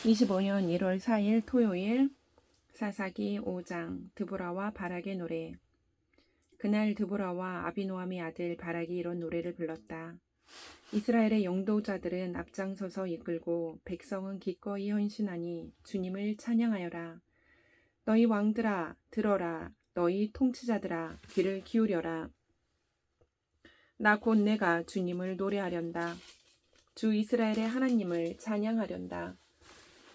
25년 1월 4일 토요일 사사기 5장 드보라와 바락의 노래. 그날 드보라와 아비노함의 아들 바락이 이런 노래를 불렀다. 이스라엘의 용도자들은 앞장서서 이끌고 백성은 기꺼이 헌신하니 주님을 찬양하여라. 너희 왕들아 들어라. 너희 통치자들아 귀를 기울여라. 나 곧 내가 주님을 노래하련다. 주 이스라엘의 하나님을 찬양하련다.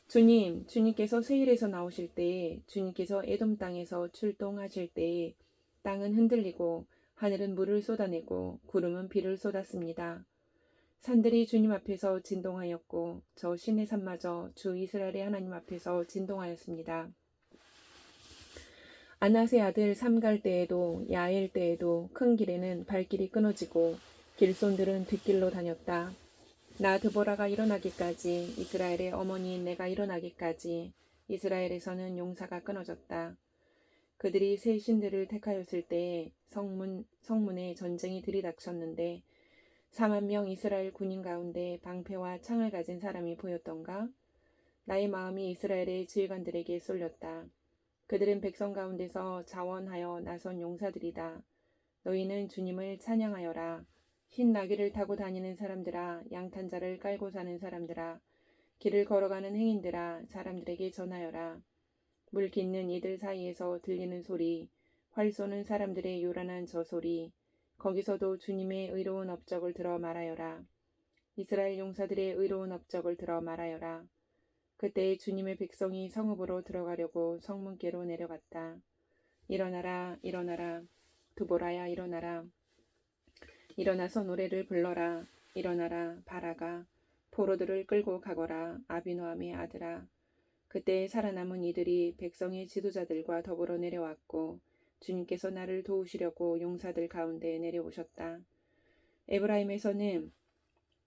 주님께서 세일에서 나오실 때에, 주님께서 에돔 땅에서 출동하실 때에 땅은 흔들리고 하늘은 물을 쏟아내고 구름은 비를 쏟았습니다. 산들이 주님 앞에서 진동하였고 저 시내 산마저 주 이스라엘의 하나님 앞에서 진동하였습니다. 아낫의 아들 삼갈 때에도 야엘 때에도 큰 길에는 발길이 끊어지고 길손들은 뒷길로 다녔다. 나 드보라가 일어나기까지, 이스라엘의 어머니인 내가 일어나기까지 이스라엘에서는 용사가 끊어졌다. 그들이 새 신들을 택하였을 때에 성문에 전쟁이 들이닥쳤는데 4만 명 이스라엘 군인 가운데 방패와 창을 가진 사람이 보였던가? 나의 마음이 이스라엘의 지휘관들에게 쏠렸다. 그들은 백성 가운데서 자원하여 나선 용사들이다. 너희는 주님을 찬양하여라. 흰 나귀를 타고 다니는 사람들아, 양탄자를 깔고 사는 사람들아, 길을 걸어가는 행인들아, 사람들에게 전하여라. 물 깃는 이들 사이에서 들리는 소리, 활 쏘는 사람들의 요란한 저 소리, 거기서도 주님의 의로운 업적을 들어 말하여라. 이스라엘 용사들의 의로운 업적을 들어 말하여라. 그때 주님의 백성이 성읍으로 들어가려고 성문께로 내려갔다. 일어나라, 일어나라, 드보라야 일어나라. 일어나서 노래를 불러라. 일어나라 바라가 포로들을 끌고 가거라. 아비노함의 아들아. 그때 살아남은 이들이 백성의 지도자들과 더불어 내려왔고 주님께서 나를 도우시려고 용사들 가운데 내려오셨다. 에브라임에서는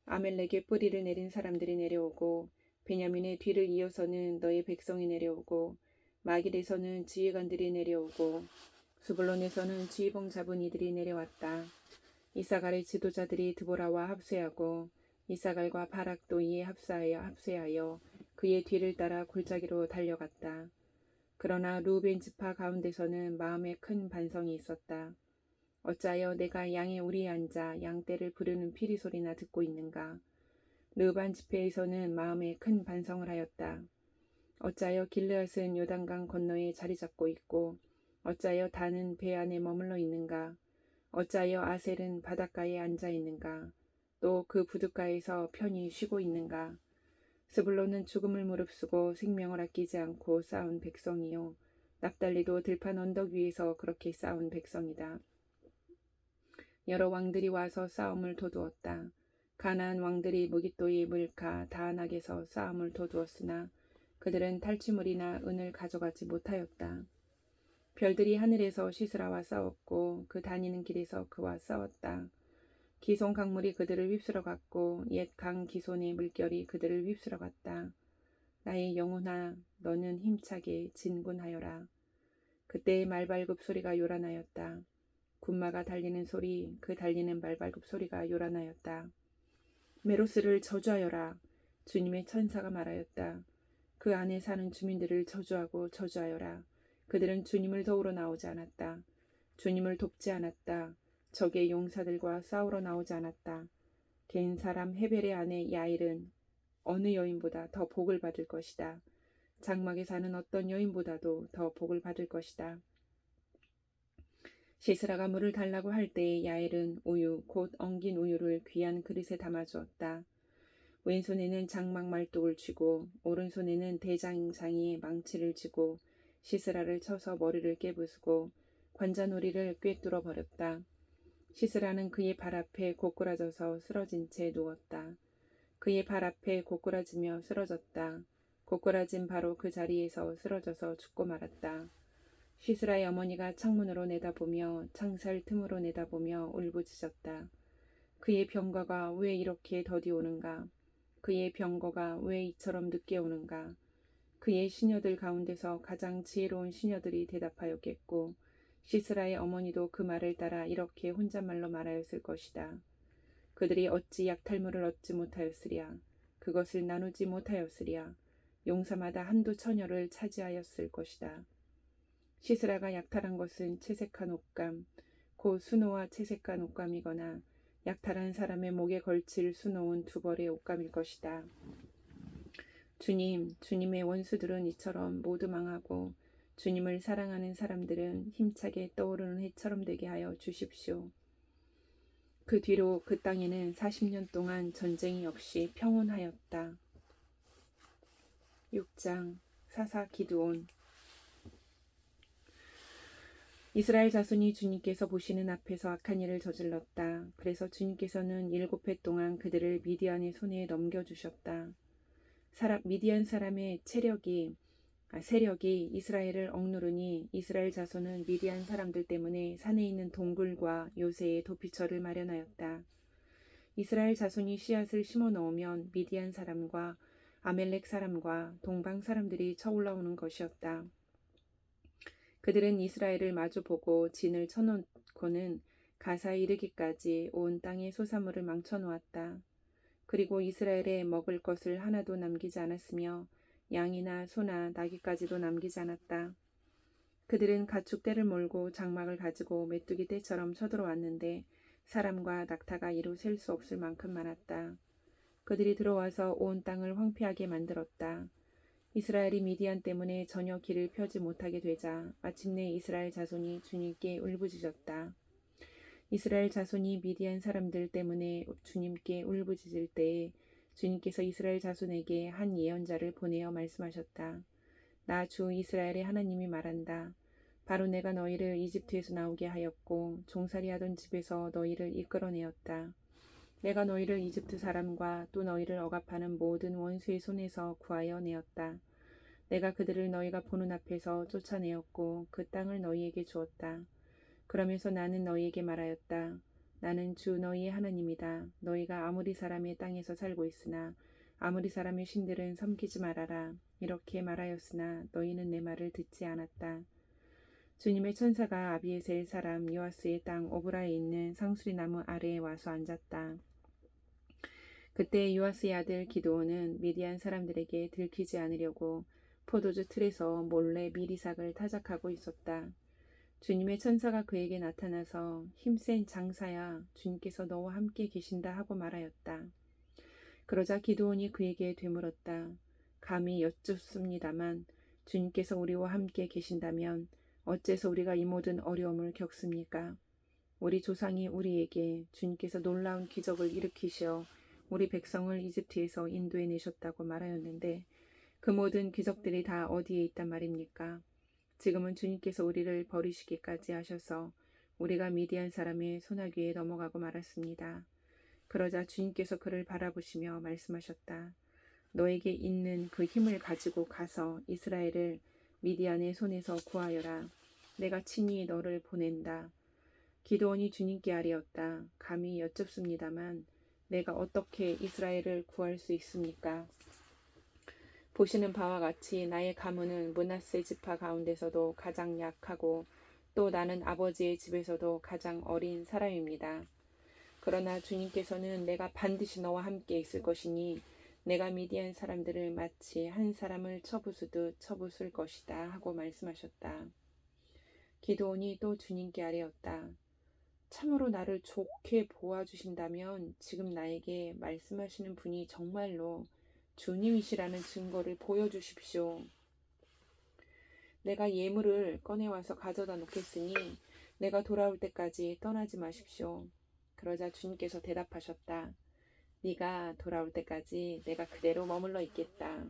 아멜렉의 뿌리를 내린 사람들이 내려오고 베냐민의 뒤를 이어서는 너의 백성이 내려오고 마길에서는 지휘관들이 내려오고 수블론에서는 지휘봉 잡은 이들이 내려왔다. 이사갈의 지도자들이 드보라와 합세하고 이사갈과 바락도 이에 합세하여 그의 뒤를 따라 골짜기로 달려갔다. 그러나 루벤 지파 가운데서는 마음에 큰 반성이 있었다. 어찌하여 내가 양의 우리에 앉아 양떼를 부르는 피리 소리나 듣고 있는가? 르반 지파에서는 마음에 큰 반성을 하였다. 어찌하여 길르앗은 요단강 건너에 자리 잡고 있고 어찌하여 단은 배 안에 머물러 있는가? 어찌하여 아셀은 바닷가에 앉아 있는가? 또 그 부둣가에서 편히 쉬고 있는가? 스불론은 죽음을 무릅쓰고 생명을 아끼지 않고 싸운 백성이요. 납달리도 들판 언덕 위에서 그렇게 싸운 백성이다. 여러 왕들이 와서 싸움을 도두었다. 가나안 왕들이 무깃도의 물가 다안악에서 싸움을 도두었으나 그들은 탈취물이나 은을 가져가지 못하였다. 별들이 하늘에서 시스라와 싸웠고 그 다니는 길에서 그와 싸웠다. 기손 강물이 그들을 휩쓸어 갔고 옛 강 기손의 물결이 그들을 휩쓸어 갔다. 나의 영혼아 너는 힘차게 진군하여라. 그때의 말발굽 소리가 요란하였다. 군마가 달리는 소리, 그 달리는 말발굽 소리가 요란하였다. 메로스를 저주하여라. 주님의 천사가 말하였다. 그 안에 사는 주민들을 저주하여라. 그들은 주님을 도우러 나오지 않았다. 주님을 돕지 않았다. 적의 용사들과 싸우러 나오지 않았다. 겐 사람 헤벨의 아내 야일은 어느 여인보다 더 복을 받을 것이다. 장막에 사는 어떤 여인보다도 더 복을 받을 것이다. 시스라가 물을 달라고 할 때에 야엘은 우유 곧 엉긴 우유를 귀한 그릇에 담아주었다. 왼손에는 장막 말뚝을 쥐고 오른손에는 대장장이의 망치를 쥐고 시스라를 쳐서 머리를 깨부수고 관자놀이를 꿰뚫어 버렸다. 시스라는 그의 발 앞에 고꾸라져서 쓰러진 채 누웠다. 그의 발 앞에 고꾸라지며 쓰러졌다. 고꾸라진 바로 그 자리에서 쓰러져서 죽고 말았다. 시스라의 어머니가 창문으로 내다보며 창살 틈으로 내다보며 울부짖었다. 그의 병거가 왜 이렇게 더디 오는가? 그의 병거가 왜 이처럼 늦게 오는가? 그의 시녀들 가운데서 가장 지혜로운 시녀들이 대답하였겠고 시스라의 어머니도 그 말을 따라 이렇게 혼잣말로 말하였을 것이다. 그들이 어찌 약탈물을 얻지 못하였으랴. 그것을 나누지 못하였으랴. 용사마다 한두 처녀를 차지하였을 것이다. 시스라가 약탈한 것은 채색한 옷감, 곧 수노와 채색한 옷감이거나 약탈한 사람의 목에 걸칠 수놓은 두 벌의 옷감일 것이다. 주님, 주님의 원수들은 이처럼 모두 망하고 주님을 사랑하는 사람들은 힘차게 떠오르는 해처럼 되게 하여 주십시오. 그 뒤로 그 땅에는 40년 동안 전쟁이 없이 평온하였다. 6장 사사 기드온. 이스라엘 자손이 주님께서 보시는 앞에서 악한 일을 저질렀다. 그래서 주님께서는 7해 동안 그들을 미디안의 손에 넘겨주셨다. 미디안 사람의 세력이 이스라엘을 억누르니 이스라엘 자손은 미디안 사람들 때문에 산에 있는 동굴과 요새에 도피처를 마련하였다. 이스라엘 자손이 씨앗을 심어 넣으면 미디안 사람과 아멜렉 사람과 동방 사람들이 쳐올라오는 것이었다. 그들은 이스라엘을 마주보고 진을 쳐놓고는 가사에 이르기까지 온 땅의 소사물을 망쳐놓았다. 그리고 이스라엘에 먹을 것을 하나도 남기지 않았으며 양이나 소나 나귀까지도 남기지 않았다. 그들은 가축대를 몰고 장막을 가지고 메뚜기 떼처럼 쳐들어왔는데 사람과 낙타가 이루 셀 수 없을 만큼 많았다. 그들이 들어와서 온 땅을 황폐하게 만들었다. 이스라엘이 미디안 때문에 전혀 길을 펴지 못하게 되자 마침내 이스라엘 자손이 주님께 울부짖었다. 이스라엘 자손이 미디안 사람들 때문에 주님께 울부짖을 때에 주님께서 이스라엘 자손에게 한 예언자를 보내어 말씀하셨다. 나 주 이스라엘의 하나님이 말한다. 바로 내가 너희를 이집트에서 나오게 하였고 종살이하던 집에서 너희를 이끌어내었다. 내가 너희를 이집트 사람과 또 너희를 억압하는 모든 원수의 손에서 구하여 내었다. 내가 그들을 너희가 보는 앞에서 쫓아내었고 그 땅을 너희에게 주었다. 그러면서 나는 너희에게 말하였다. 나는 주 너희의 하나님이다. 너희가 아무리 사람의 땅에서 살고 있으나 아무리 사람의 신들은 섬기지 말아라. 이렇게 말하였으나 너희는 내 말을 듣지 않았다. 주님의 천사가 아비에셀 사람 요아스의 땅 오브라에 있는 상수리 나무 아래에 와서 앉았다. 그때 요아스의 아들 기드온은 미디안 사람들에게 들키지 않으려고 포도주 틀에서 몰래 미리삭을 타작하고 있었다. 주님의 천사가 그에게 나타나서 힘센 장사야, 주님께서 너와 함께 계신다 하고 말하였다. 그러자 기드온이 그에게 되물었다. 감히 여쭙습니다만 주님께서 우리와 함께 계신다면 어째서 우리가 이 모든 어려움을 겪습니까? 우리 조상이 우리에게 주님께서 놀라운 기적을 일으키시어 우리 백성을 이집트에서 인도해 내셨다고 말하였는데 그 모든 기적들이 다 어디에 있단 말입니까? 지금은 주님께서 우리를 버리시기까지 하셔서 우리가 미디안 사람의 손아귀에 넘어가고 말았습니다. 그러자 주님께서 그를 바라보시며 말씀하셨다. 너에게 있는 그 힘을 가지고 가서 이스라엘을 미디안의 손에서 구하여라. 내가 친히 너를 보낸다. 기드온이 주님께 아뢰었다. 감히 여쭙습니다만 내가 어떻게 이스라엘을 구할 수 있습니까? 보시는 바와 같이 나의 가문은 므낫세 지파 가운데서도 가장 약하고 또 나는 아버지의 집에서도 가장 어린 사람입니다. 그러나 주님께서는 내가 반드시 너와 함께 있을 것이니 내가 미디안 사람들을 마치 한 사람을 쳐부수듯 쳐부술 것이다 하고 말씀하셨다. 기드온이 또 주님께 아뢰었다. 참으로 나를 좋게 보아주신다면 지금 나에게 말씀하시는 분이 정말로 주님이시라는 증거를 보여주십시오. 내가 예물을 꺼내와서 가져다 놓겠으니 내가 돌아올 때까지 떠나지 마십시오. 그러자 주님께서 대답하셨다. 네가 돌아올 때까지 내가 그대로 머물러 있겠다.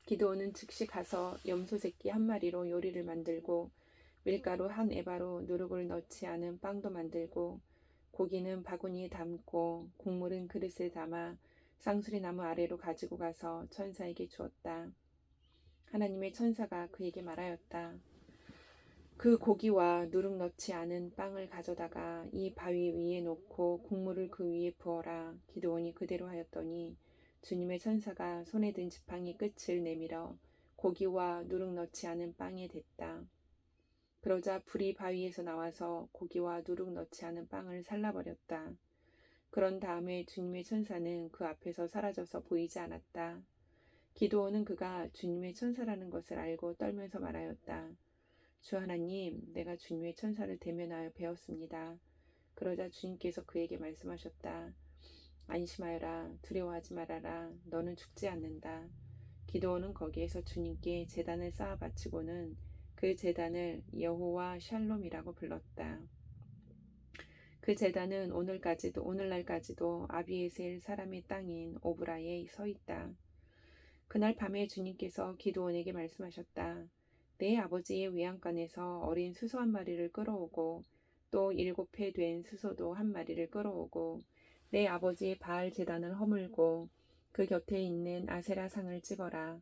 기드온은 즉시 가서 염소 새끼 한 마리로 요리를 만들고 밀가루 한 에바로 누룩을 넣지 않은 빵도 만들고 고기는 바구니에 담고 국물은 그릇에 담아 상수리 나무 아래로 가지고 가서 천사에게 주었다. 하나님의 천사가 그에게 말하였다. 그 고기와 누룩 넣지 않은 빵을 가져다가 이 바위 위에 놓고 국물을 그 위에 부어라. 기드온이 그대로 하였더니 주님의 천사가 손에 든 지팡이 끝을 내밀어 고기와 누룩 넣지 않은 빵에 댔다. 그러자 불이 바위에서 나와서 고기와 누룩 넣지 않은 빵을 살라버렸다. 그런 다음에 주님의 천사는 그 앞에서 사라져서 보이지 않았다. 기드온은 그가 주님의 천사라는 것을 알고 떨면서 말하였다. 주 하나님, 내가 주님의 천사를 대면하여 배웠습니다. 그러자 주님께서 그에게 말씀하셨다. 안심하여라. 두려워하지 말아라. 너는 죽지 않는다. 기드온은 거기에서 주님께 제단을 쌓아 바치고는 그 제단을 여호와 샬롬이라고 불렀다. 그 제단은 오늘날까지도 아비에셀 사람의 땅인 오브라에 서 있다. 그날 밤에 주님께서 기드온에게 말씀하셨다. 내 아버지의 외양간에서 어린 수소 한 마리를 끌어오고 또 7회 된 수소도 한 마리를 끌어오고 내 아버지의 바알 제단을 허물고 그 곁에 있는 아세라 상을 찍어라.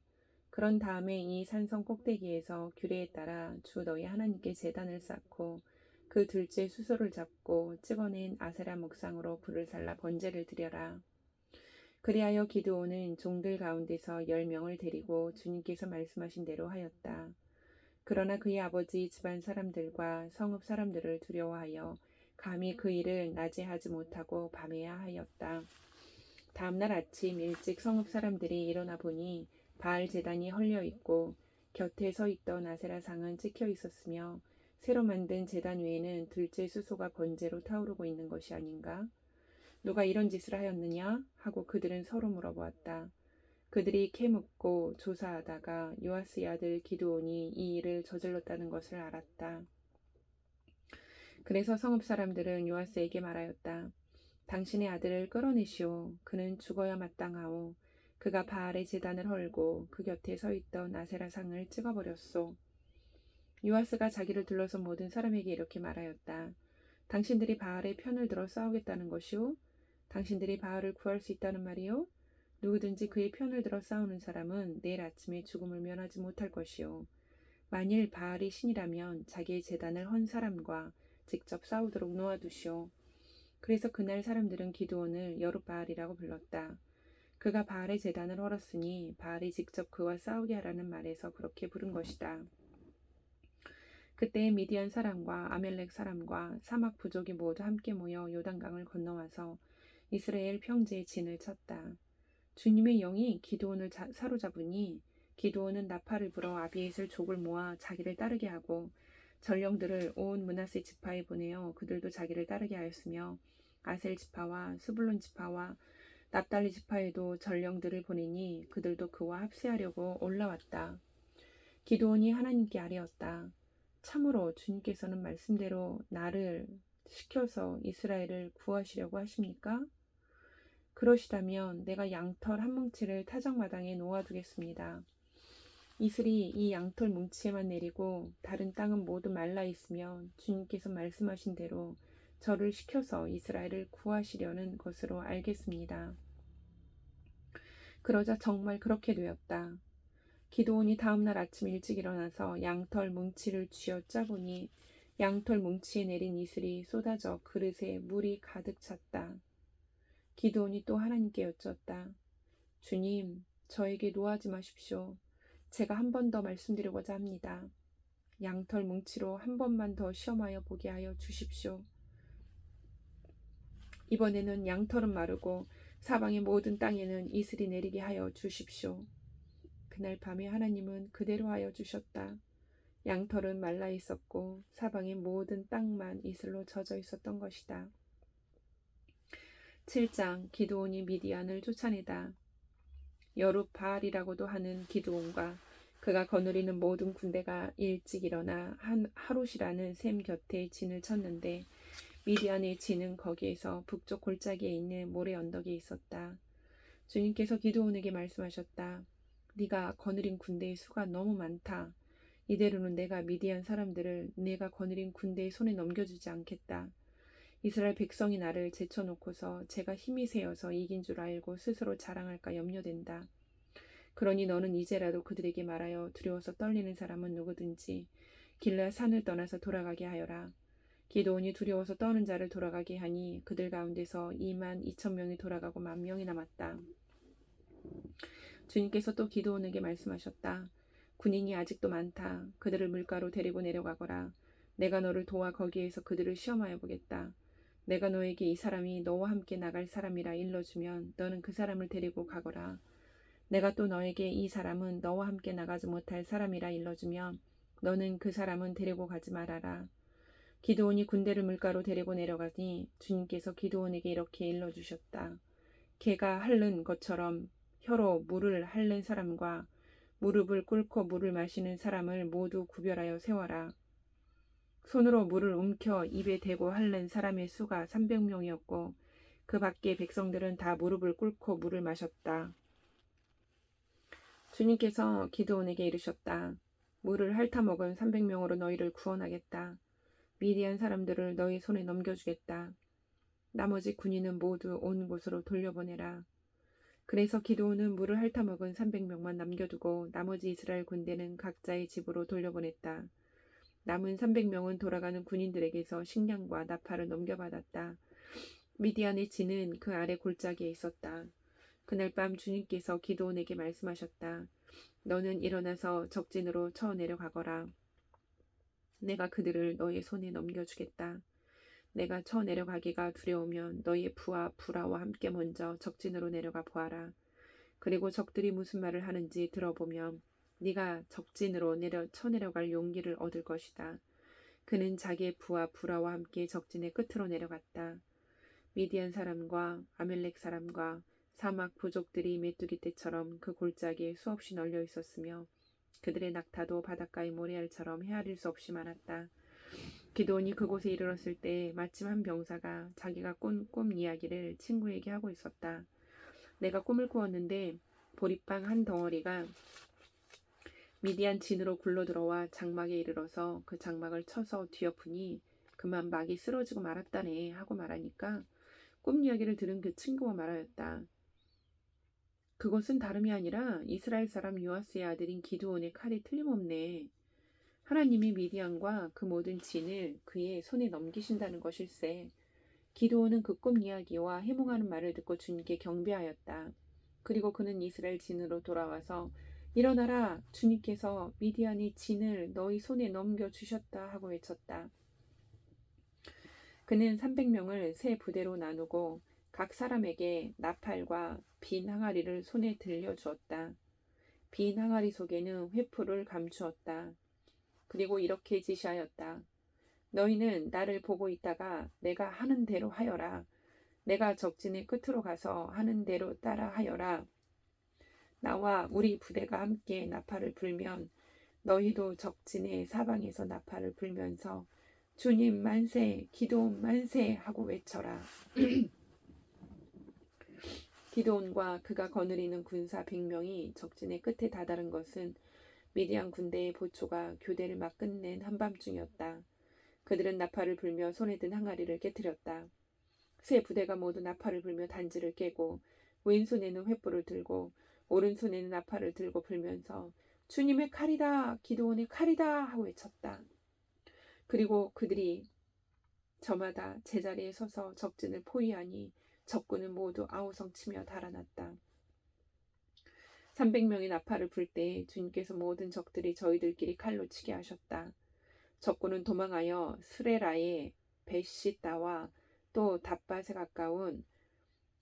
그런 다음에 이 산성 꼭대기에서 규례에 따라 주 너희 하나님께 제단을 쌓고 그 둘째 수소를 잡고 찍어낸 아세라 목상으로 불을 살라 번제를 드려라. 그리하여 기드온은 종들 가운데서 10명을 데리고 주님께서 말씀하신 대로 하였다. 그러나 그의 아버지 집안 사람들과 성읍 사람들을 두려워하여 감히 그 일을 낮에 하지 못하고 밤에야 하였다. 다음날 아침 일찍 성읍 사람들이 일어나 보니 바알 제단이 헐려 있고 곁에 서 있던 아세라 상은 찍혀 있었으며 새로 만든 제단 위에는 둘째 수소가 번제로 타오르고 있는 것이 아닌가? 누가 이런 짓을 하였느냐? 하고 그들은 서로 물어보았다. 그들이 캐묻고 조사하다가 요아스의 아들 기드온이 이 일을 저질렀다는 것을 알았다. 그래서 성읍 사람들은 요아스에게 말하였다. 당신의 아들을 끌어내시오. 그는 죽어야 마땅하오. 그가 바알의 제단을 헐고 그 곁에 서 있던 아세라 상을 찍어버렸소. 요아스가 자기를 둘러선 모든 사람에게 이렇게 말하였다. 당신들이 바알의 편을 들어 싸우겠다는 것이오? 당신들이 바알을 구할 수 있다는 말이오? 누구든지 그의 편을 들어 싸우는 사람은 내일 아침에 죽음을 면하지 못할 것이오. 만일 바알이 신이라면 자기의 제단을 헌 사람과 직접 싸우도록 놓아두시오. 그래서 그날 사람들은 기드온을 여룻바알이라고 불렀다. 그가 바알의 제단을 헐었으니 바알이 직접 그와 싸우게 하라는 말에서 그렇게 부른 것이다. 그때 미디안 사람과 아멜렉 사람과 사막 부족이 모두 함께 모여 요단강을 건너와서 이스라엘 평지에 진을 쳤다. 주님의 영이 기드온을 사로잡으니 기드온은 나팔을 불어 아비에셀 족을 모아 자기를 따르게 하고 전령들을 온 므낫세 지파에 보내어 그들도 자기를 따르게 하였으며 아셀 지파와 스불론 지파와 납달리 지파에도 전령들을 보내니 그들도 그와 합세하려고 올라왔다. 기드온이 하나님께 아뢰었다. 참으로 주님께서는 말씀대로 나를 시켜서 이스라엘을 구하시려고 하십니까? 그러시다면 내가 양털 한 뭉치를 타작마당에 놓아두겠습니다. 이슬이 이 양털 뭉치에만 내리고 다른 땅은 모두 말라 있으면 주님께서 말씀하신 대로 저를 시켜서 이스라엘을 구하시려는 것으로 알겠습니다. 그러자 정말 그렇게 되었다. 기드온이 다음날 아침 일찍 일어나서 양털 뭉치를 쥐어 짜보니 양털 뭉치에 내린 이슬이 쏟아져 그릇에 물이 가득 찼다. 기드온이 또 하나님께 여쭈었다. 주님, 저에게 노하지 마십시오. 제가 한 번 더 말씀드리고자 합니다. 양털 뭉치로 한 번만 더 시험하여 보게 하여 주십시오. 이번에는 양털은 마르고 사방의 모든 땅에는 이슬이 내리게 하여 주십시오. 그날 밤에 하나님은 그대로 하여 주셨다. 양털은 말라 있었고 사방의 모든 땅만 이슬로 젖어 있었던 것이다. 7장 기드온이 미디안을 쫓아내다. 여룻바알이라고도 하는 기드온과 그가 거느리는 모든 군대가 일찍 일어나 하롯이라는 샘 곁에 진을 쳤는데 미디안의 진은 거기에서 북쪽 골짜기에 있는 모래 언덕에 있었다. 주님께서 기드온에게 말씀하셨다. 네가 거느린 군대의 수가 너무 많다. 이대로는 내가 미디안 사람들을 내가 거느린 군대의 손에 넘겨주지 않겠다. 이스라엘 백성이 나를 제쳐놓고서 제가 힘이 세어서 이긴 줄 알고 스스로 자랑할까 염려된다. 그러니 너는 이제라도 그들에게 말하여 두려워서 떨리는 사람은 누구든지 길르앗 산을 떠나서 돌아가게 하여라. 기드온이 두려워서 떠는 자를 돌아가게 하니 그들 가운데서 22,000명이 돌아가고 10,000명이 남았다. 주님께서 또 기드온에게 말씀하셨다. 군인이 아직도 많다. 그들을 물가로 데리고 내려가거라. 내가 너를 도와 거기에서 그들을 시험하여 보겠다. 내가 너에게 이 사람이 너와 함께 나갈 사람이라 일러주면 너는 그 사람을 데리고 가거라. 내가 또 너에게 이 사람은 너와 함께 나가지 못할 사람이라 일러주면 너는 그 사람은 데리고 가지 말아라. 기드온이 군대를 물가로 데리고 내려가니 주님께서 기드온에게 이렇게 일러주셨다. 개가 핥는 것처럼 혀로 물을 핥는 사람과 무릎을 꿇고 물을 마시는 사람을 모두 구별하여 세워라. 손으로 물을 움켜 입에 대고 핥는 사람의 수가 300명이었고 그 밖의 백성들은 다 무릎을 꿇고 물을 마셨다. 주님께서 기드온에게 이르셨다. 물을 핥아먹은 300명으로 너희를 구원하겠다. 미디안 사람들을 너희 손에 넘겨주겠다. 나머지 군인은 모두 온 곳으로 돌려보내라. 그래서 기드온은 물을 핥아먹은 300명만 남겨두고 나머지 이스라엘 군대는 각자의 집으로 돌려보냈다. 남은 300명은 돌아가는 군인들에게서 식량과 나팔을 넘겨받았다. 미디안의 진은 그 아래 골짜기에 있었다. 그날 밤 주님께서 기드온에게 말씀하셨다. 너는 일어나서 적진으로 쳐 내려가거라. 내가 그들을 너의 손에 넘겨주겠다. 내가 쳐 내려가기가 두려우면 너의 부하 부라와 함께 먼저 적진으로 내려가 보아라. 그리고 적들이 무슨 말을 하는지 들어보면 네가 적진으로 쳐 내려갈 용기를 얻을 것이다. 그는 자기의 부하 부라와 함께 적진의 끝으로 내려갔다. 미디안 사람과 아멜렉 사람과 사막 부족들이 메뚜기 떼처럼 그 골짜기에 수없이 널려 있었으며 그들의 낙타도 바닷가의 모래알처럼 헤아릴 수 없이 많았다. 기드온이 그곳에 이르렀을 때 마침 한 병사가 자기가 꾼 꿈 이야기를 친구에게 하고 있었다. 내가 꿈을 꾸었는데 보리빵 한 덩어리가 미디안 진으로 굴러들어와 장막에 이르러서 그 장막을 쳐서 뒤엎으니 그만 막이 쓰러지고 말았다네 하고 말하니까 꿈 이야기를 들은 그 친구가 말하였다. 그것은 다름이 아니라 이스라엘 사람 요아스의 아들인 기드온의 칼이 틀림없네. 하나님이 미디안과 그 모든 진을 그의 손에 넘기신다는 것일세. 기드온은 그 꿈 이야기와 해몽하는 말을 듣고 주님께 경배하였다. 그리고 그는 이스라엘 진으로 돌아와서 일어나라, 주님께서 미디안의 진을 너희 손에 넘겨주셨다 하고 외쳤다. 그는 300명을 세 부대로 나누고 각 사람에게 나팔과 빈 항아리를 손에 들려주었다. 빈 항아리 속에는 횃불을 감추었다. 그리고 이렇게 지시하였다. 너희는 나를 보고 있다가 내가 하는 대로 하여라. 내가 적진의 끝으로 가서 하는 대로 따라 하여라. 나와 우리 부대가 함께 나팔을 불면 너희도 적진의 사방에서 나팔을 불면서 주님 만세, 기드온 만세 하고 외쳐라. 기드온과 그가 거느리는 군사 100명이 적진의 끝에 다다른 것은 미디안 군대의 보초가 교대를 막 끝낸 한밤중이었다. 그들은 나팔을 불며 손에 든 항아리를 깨뜨렸다. 세 부대가 모두 나팔을 불며 단지를 깨고 왼손에는 횃불을 들고 오른손에는 나팔을 들고 불면서 주님의 칼이다, 기드온의 칼이다 하고 외쳤다. 그리고 그들이 저마다 제자리에 서서 적진을 포위하니 적군은 모두 아우성치며 달아났다. 300명의 나팔을 불 때 주님께서 모든 적들이 저희들끼리 칼로 치게 하셨다. 적군은 도망하여 스레라의 베시다와 또 답밭에 가까운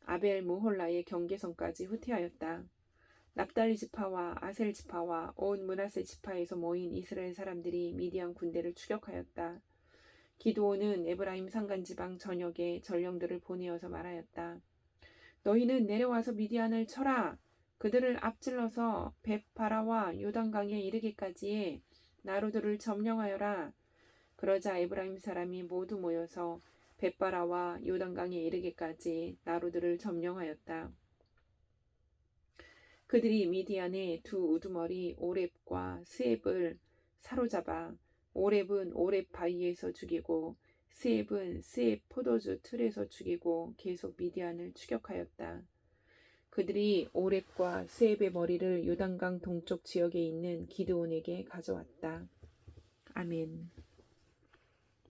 아벨 무홀라의 경계선까지 후퇴하였다. 납달리 지파와 아셀 지파와 온 므낫세 지파에서 모인 이스라엘 사람들이 미디안 군대를 추격하였다. 기드온은 에브라임 산간 지방 전역에 전령들을 보내어서 말하였다. 너희는 내려와서 미디안을 쳐라. 그들을 앞질러서 벳바라와 요단강에 이르기까지의 나루들을 점령하여라. 그러자 에브라임 사람이 모두 모여서 벳바라와 요단강에 이르기까지 나루들을 점령하였다. 그들이 미디안의 두 우두머리 오렙과 스앱을 사로잡아 오렙은 오렙 바위에서 죽이고 스앱은 스앱 포도주 틀에서 죽이고 계속 미디안을 추격하였다. 그들이 오렙과 스앱의 머리를 요단강 동쪽 지역에 있는 기드온에게 가져왔다. 아멘.